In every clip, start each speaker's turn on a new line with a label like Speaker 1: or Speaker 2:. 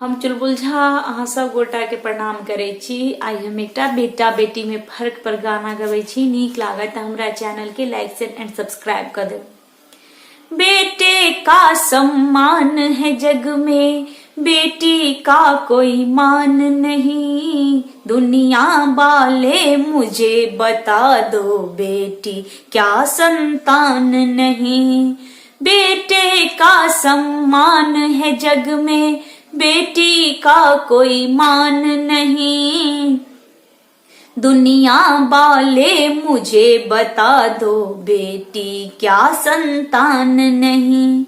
Speaker 1: हम चुलबुल झा अहाँ सब गोटा के प्रणाम करे छी। आई हम एकटा बेटा बेटी में फर्क पर गाना गवे छी। नीक लागत हमरा चैनल के लाइक शेयर एंड सब्सक्राइब कर दे। बेटे का सम्मान है जग में, बेटी का कोई मान नहीं। दुनिया वाले मुझे बता दो, बेटी क्या संतान नहीं। बेटे का सम्मान है जग में, बेटी का कोई मान नहीं। दुनिया वाले मुझे बता दो, बेटी क्या संतान नहीं।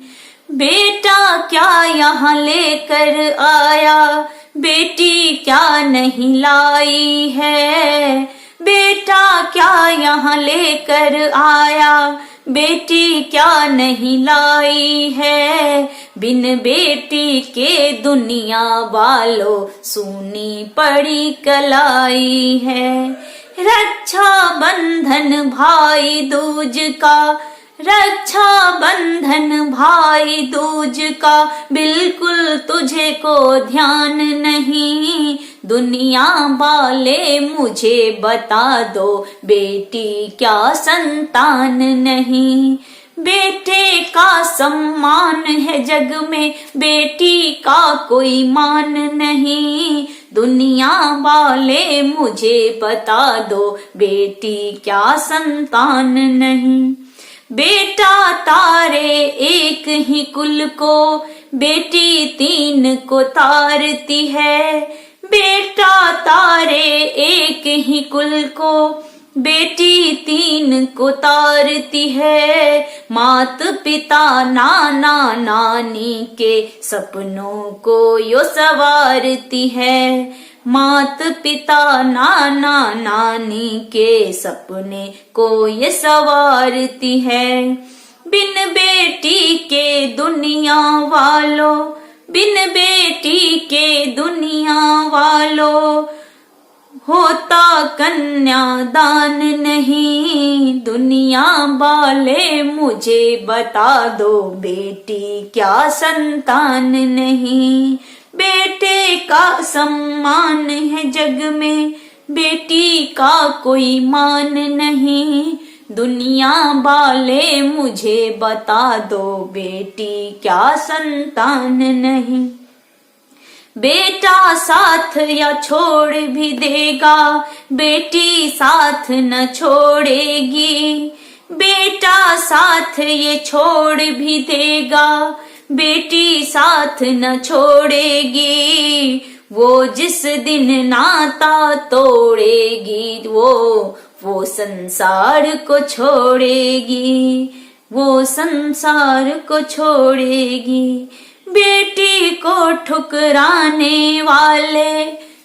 Speaker 1: बेटा क्या यहाँ लेकर आया, बेटी क्या नहीं लाई है। बेटा क्या यहाँ लेकर आया, बेटी क्या नहीं लाई है। बिन बेटी के दुनिया वालों सूनी पड़ी कलाई है। रक्षा बंधन भाई दूज का, रक्षा बंधन भाई दूज का, बिल्कुल तुझे को ध्यान नहीं। दुनिया वाले मुझे बता दो, बेटी क्या संतान नहीं। बेटे का सम्मान है जग में, बेटी का कोई मान नहीं। दुनिया वाले मुझे बता दो, बेटी क्या संतान नहीं। बेटा तारे एक ही कुल को, बेटी तीन को तारती है। बेटा तारे एक ही कुल को, बेटी तीन को तारती है। मात पिता नाना नानी के सपनों को यो सवारती है। मात पिता नाना नानी के सपने को ये सवारती है। बिन बेटी के दुनिया वालों, बिन बेटी के दुनिया वालों, होता कन्यादान नहीं। दुनिया वाले मुझे बता दो, बेटी क्या संतान नहीं। बेटे का सम्मान है जग में, बेटी का कोई मान नहीं। दुनिया वाले मुझे बता दो, बेटी क्या संतान नहीं। बेटा साथ या छोड़ भी देगा, बेटी साथ न छोड़ेगी। बेटा साथ ये छोड़ भी देगा, बेटी साथ न छोड़ेगी। वो जिस दिन नाता तोड़ेगी, वो संसार को छोड़ेगी, वो संसार को छोड़ेगी। बेटी को ठुकराने वाले,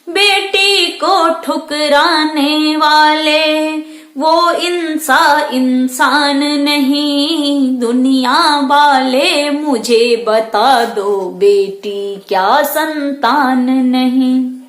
Speaker 1: बेटी को ठुकराने वाले, वो इंसान नहीं। दुनिया वाले मुझे बता दो, बेटी क्या संतान नहीं।